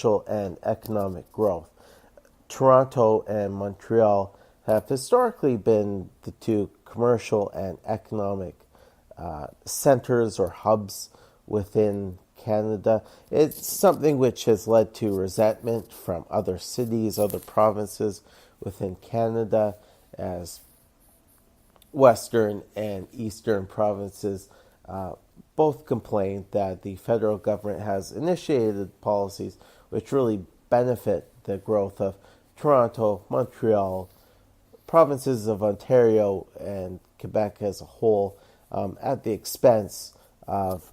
financial and economic growth. Toronto and Montreal have historically been the two commercial and economic centers or hubs within Canada. It's something which has led to resentment from other cities, other provinces within Canada, as western and eastern provinces both complained that the federal government has initiated policies which really benefit the growth of Toronto, Montreal, provinces of Ontario, and Quebec as a whole, at the expense of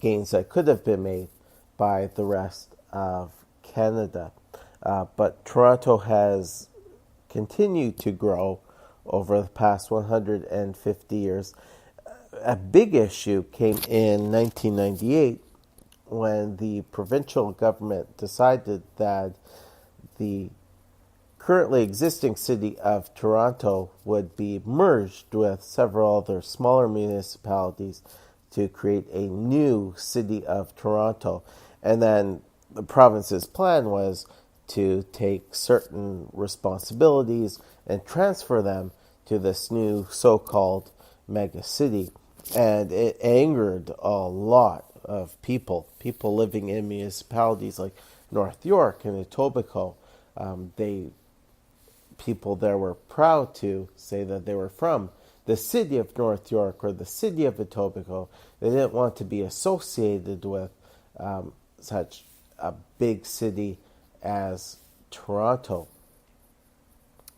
gains that could have been made by the rest of Canada. But Toronto has continued to grow over the past 150 years. A big issue came in 1998 when the provincial government decided that the currently existing city of Toronto would be merged with several other smaller municipalities to create a new city of Toronto. And then the province's plan was to take certain responsibilities and transfer them to this new so-called mega city. And it angered a lot of people living in municipalities like North York and Etobicoke. People there were proud to say that they were from the city of North York or the city of Etobicoke. They didn't want to be associated with such a big city as Toronto.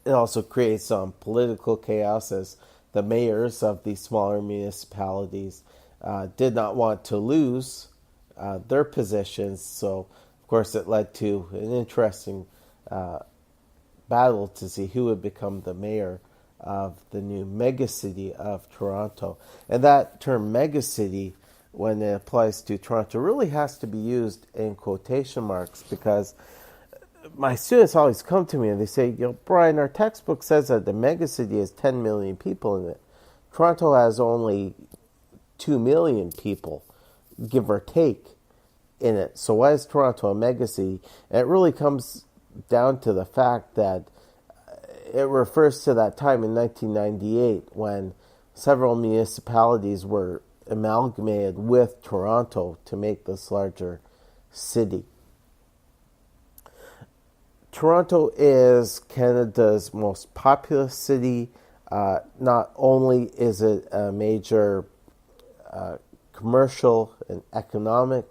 It also creates some political chaos as the mayors of these smaller municipalities did not want to lose their positions. So, of course, it led to an interesting battle to see who would become the mayor of the new megacity of Toronto. And that term megacity, when it applies to Toronto, really has to be used in quotation marks, because my students always come to me and they say, Brian, our textbook says that the megacity has 10 million people in it. Toronto has only 2 million people, give or take, in it. So why is Toronto a megacity? And it really comes down to the fact that it refers to that time in 1998 when several municipalities were amalgamated with Toronto to make this larger city. Toronto is Canada's most populous city. Not only is it a major commercial and economic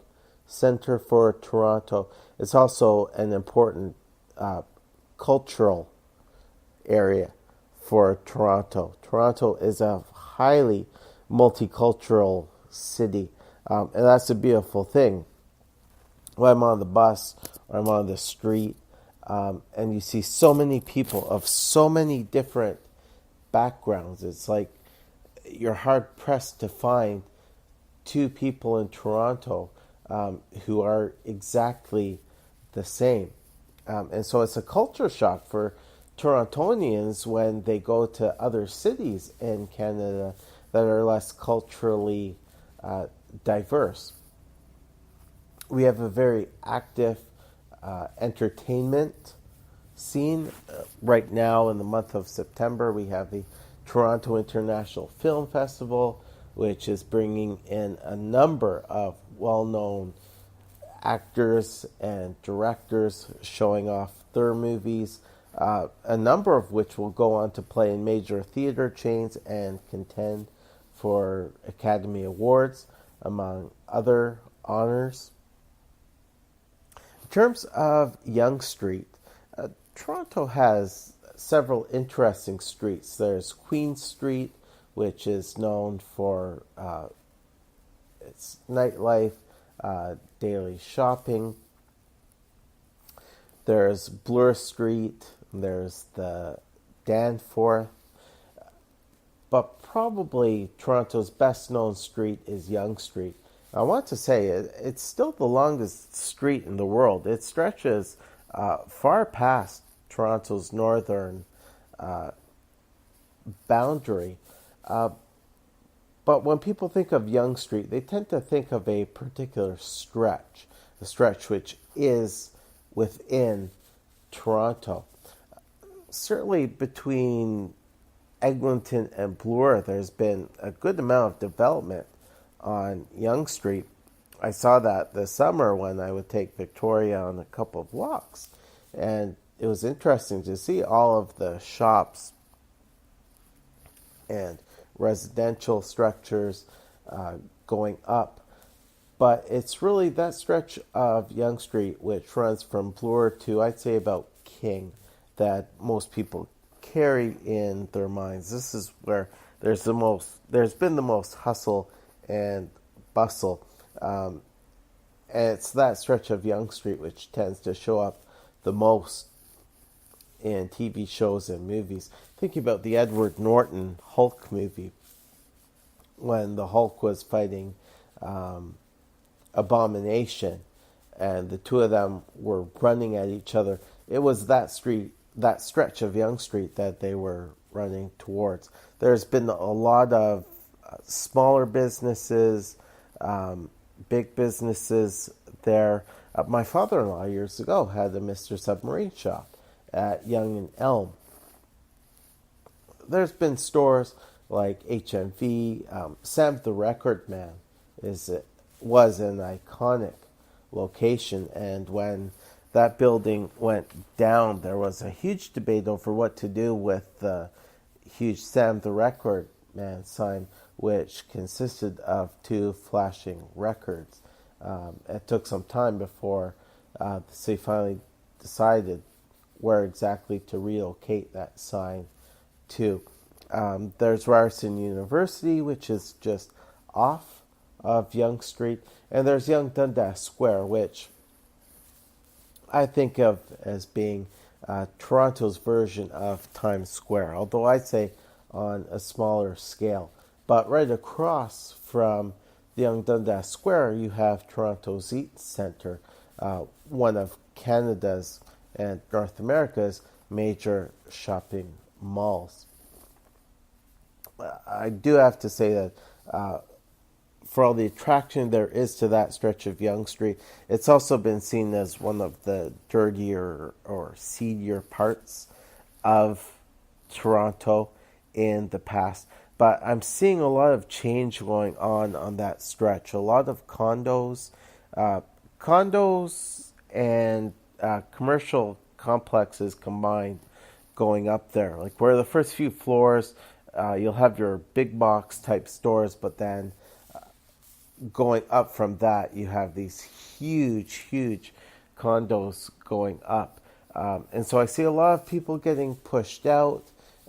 center for Toronto, it's also an important cultural area for Toronto. Toronto is a highly multicultural city, and that's a beautiful thing. When I'm on the bus or I'm on the street, and you see so many people of so many different backgrounds, it's like you're hard pressed to find two people in Toronto who are exactly the same. And so it's a culture shock for Torontonians when they go to other cities in Canada that are less culturally diverse. We have a very active entertainment scene. Right now, in the month of September, we have the Toronto International Film Festival, which is bringing in a number of well-known actors and directors showing off their movies, a number of which will go on to play in major theater chains and contend for Academy Awards, among other honors. In terms of Yonge Street, Toronto has several interesting streets. There's Queen Street, which is known for its nightlife, daily shopping. There's Bloor Street, there's the Danforth, but probably Toronto's best known street is Yonge Street. I want to say it's still the longest street in the world. It stretches far past Toronto's northern boundary. But when people think of Yonge Street, they tend to think of a particular stretch. the stretch which is within Toronto. Certainly between Eglinton and Bloor, there's been a good amount of development on Yonge Street. I saw that this summer when I would take Victoria on a couple of walks, and it was interesting to see all of the shops and residential structures going up. But it's really that stretch of Yonge Street, which runs from Bloor to, I'd say, about King, that most people carry in their minds. This is where there's been the most hustle and bustle. And it's that stretch of Yonge Street which tends to show up the most in TV shows and movies. Thinking about the Edward Norton Hulk movie, when the Hulk was fighting Abomination, and the two of them were running at each other. It was that stretch of Yonge Street that they were running towards. There's been a lot of smaller businesses, big businesses there. My father-in-law years ago had a Mr. Submarine shop at Yonge and Elm. There's been stores like HMV. Sam the Record Man was an iconic location, and when that building went down, there was a huge debate over what to do with the huge Sam the Record Man sign, which consisted of two flashing records. It took some time before the city finally decided where exactly to relocate that sign to. There's Ryerson University, which is just off of Yonge Street, and there's Yonge Dundas Square, which I think of as being Toronto's version of Times Square, although I'd say on a smaller scale. But right across from the Yonge Dundas Square, you have Toronto's Eaton Centre, one of Canada's and North America's major shopping malls. I do have to say that for all the attraction there is to that stretch of Yonge Street, it's also been seen as one of the dirtier or seedier parts of Toronto in the past. But I'm seeing a lot of change going on that stretch. A lot of condos and commercial complexes combined going up there. Like where the first few floors, you'll have your big box type stores, but then going up from that, you have these huge condos going up. And so I see a lot of people getting pushed out.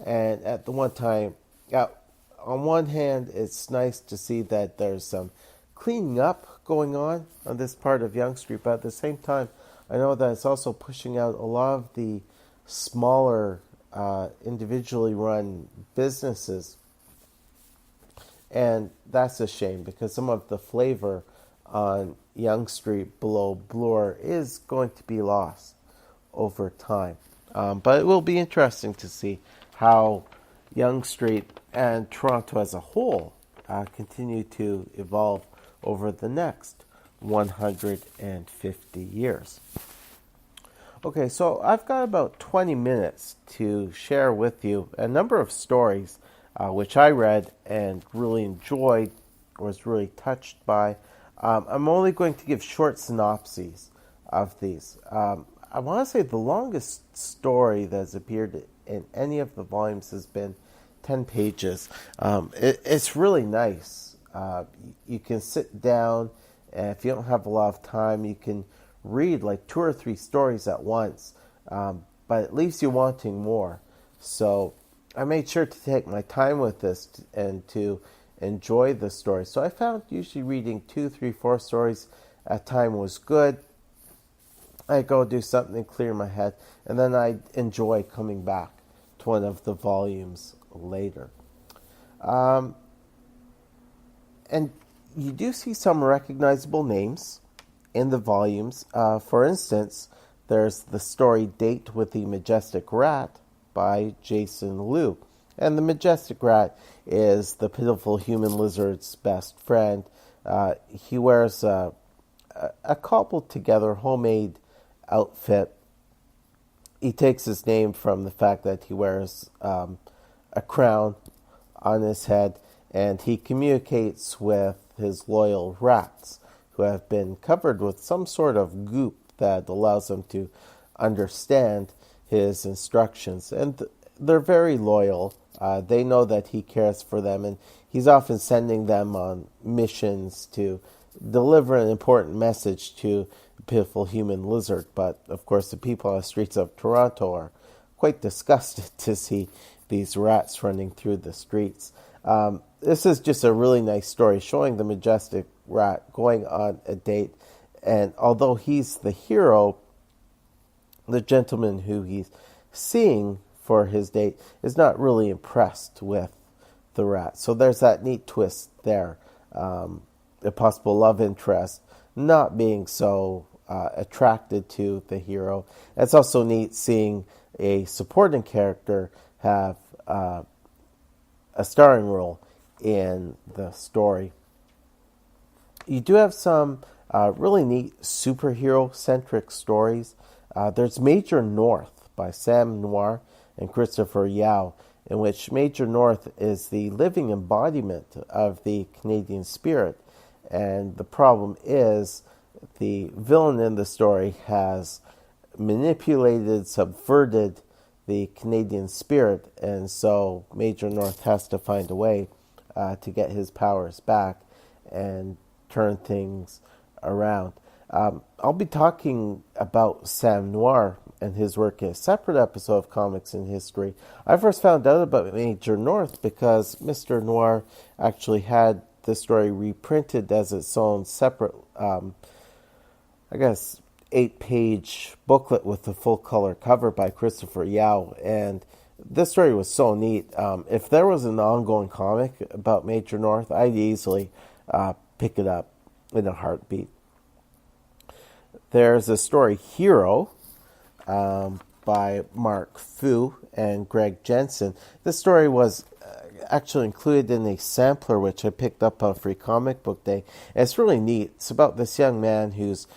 And at the one time, on one hand, it's nice to see that there's some cleaning up going on this part of Yonge Street. But at the same time, I know that it's also pushing out a lot of the smaller individually run businesses. And that's a shame, because some of the flavor on Yonge Street below Bloor is going to be lost over time. But it will be interesting to see how Yonge Street and Toronto as a whole continue to evolve over the next 150 years. Okay, so I've got about 20 minutes to share with you a number of stories which I read and really enjoyed, was really touched by. I'm only going to give short synopses of these. I want to say the longest story that's appeared in any of the volumes has been 10 pages. It's really nice. You can sit down, and if you don't have a lot of time, you can read like 2 or 3 stories at once, but it leaves you wanting more. So I made sure to take my time with this and to enjoy the story. So I found usually reading 2, 3, 4 stories at a time was good. I go do something, clear my head, and then I enjoy coming back to one of the volumes later. And you do see some recognizable names in the volumes. For instance, there's the story Date with the Majestic Rat by Jason Liu. And the Majestic Rat is the pitiful human lizard's best friend. He wears a a cobbled together homemade outfit. He takes his name from the fact that he wears a crown on his head, and he communicates with his loyal rats, who have been covered with some sort of goop that allows them to understand his instructions. And they're very loyal. They know that he cares for them, and he's often sending them on missions to deliver an important message to the pitiful human lizard. But, of course, the people on the streets of Toronto are quite disgusted to see these rats running through the streets. This is just a really nice story showing the majestic rat going on a date. And although he's the hero, the gentleman who he's seeing for his date is not really impressed with the rat. So there's that neat twist there. A possible love interest not being so attracted to the hero. It's also neat seeing a supporting character have a starring role in the story. You do have some really neat superhero-centric stories. There's Major North by Sam Noir and Christopher Yao, in which Major North is the living embodiment of the Canadian spirit. And the problem is the villain in the story has manipulated, subverted the Canadian spirit, and so Major North has to find a way to get his powers back and turn things around. I'll be talking about Sam Noir and his work in a separate episode of Comics in History. I first found out about Major North because Mr. Noir actually had the story reprinted as its own separate, 8-page booklet with the full-color cover by Christopher Yao. And this story was so neat. If there was an ongoing comic about Major North, I'd easily pick it up in a heartbeat. There's a story, Hero, by Mark Fu and Greg Jensen. This story was actually included in a sampler which I picked up on Free Comic Book Day. And it's really neat. It's about this young man who's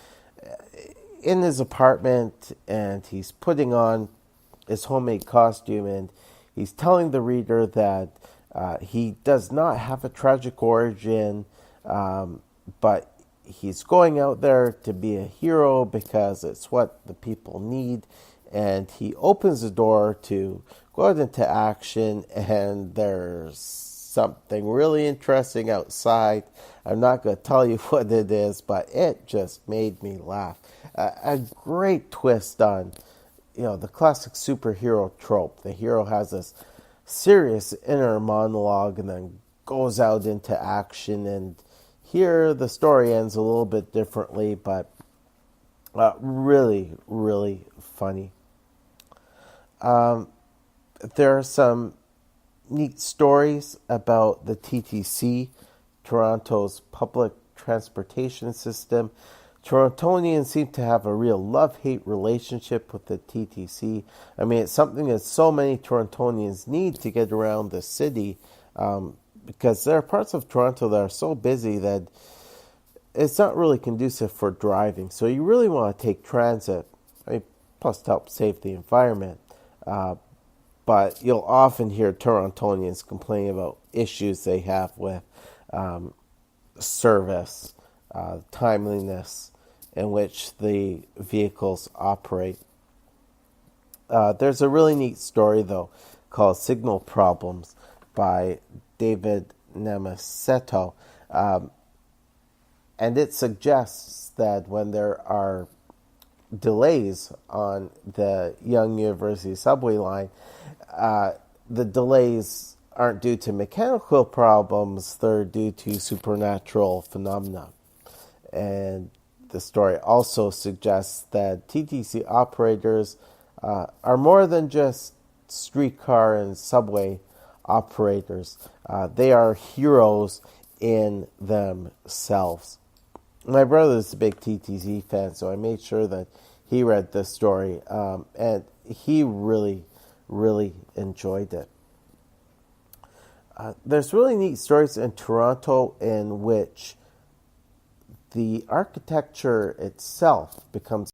in his apartment and he's putting on his homemade costume, and he's telling the reader that he does not have a tragic origin, but he's going out there to be a hero because it's what the people need. And he opens the door to go out into action, and there's something really interesting outside. I'm not going to tell you what it is, but it just made me laugh. A great twist on, the classic superhero trope. The hero has this serious inner monologue and then goes out into action. And here the story ends a little bit differently, but really, really funny. There are some neat stories about the TTC, Toronto's public transportation system. Torontonians seem to have a real love-hate relationship with the TTC. I mean, it's something that so many Torontonians need to get around the city, because there are parts of Toronto that are so busy that it's not really conducive for driving. So you really want to take transit, plus to help save the environment. But you'll often hear Torontonians complain about issues they have with service, timeliness in which the vehicles operate. There's a really neat story, though, called Signal Problems by David Namaseto. And it suggests that when there are delays on the Yonge University subway line, the delays aren't due to mechanical problems, they're due to supernatural phenomena. And the story also suggests that TTC operators are more than just streetcar and subway operators. They are heroes in themselves. My brother is a big TTC fan, so I made sure that he read this story, and he really, really enjoyed it. There's really neat stories in Toronto in which the architecture itself becomes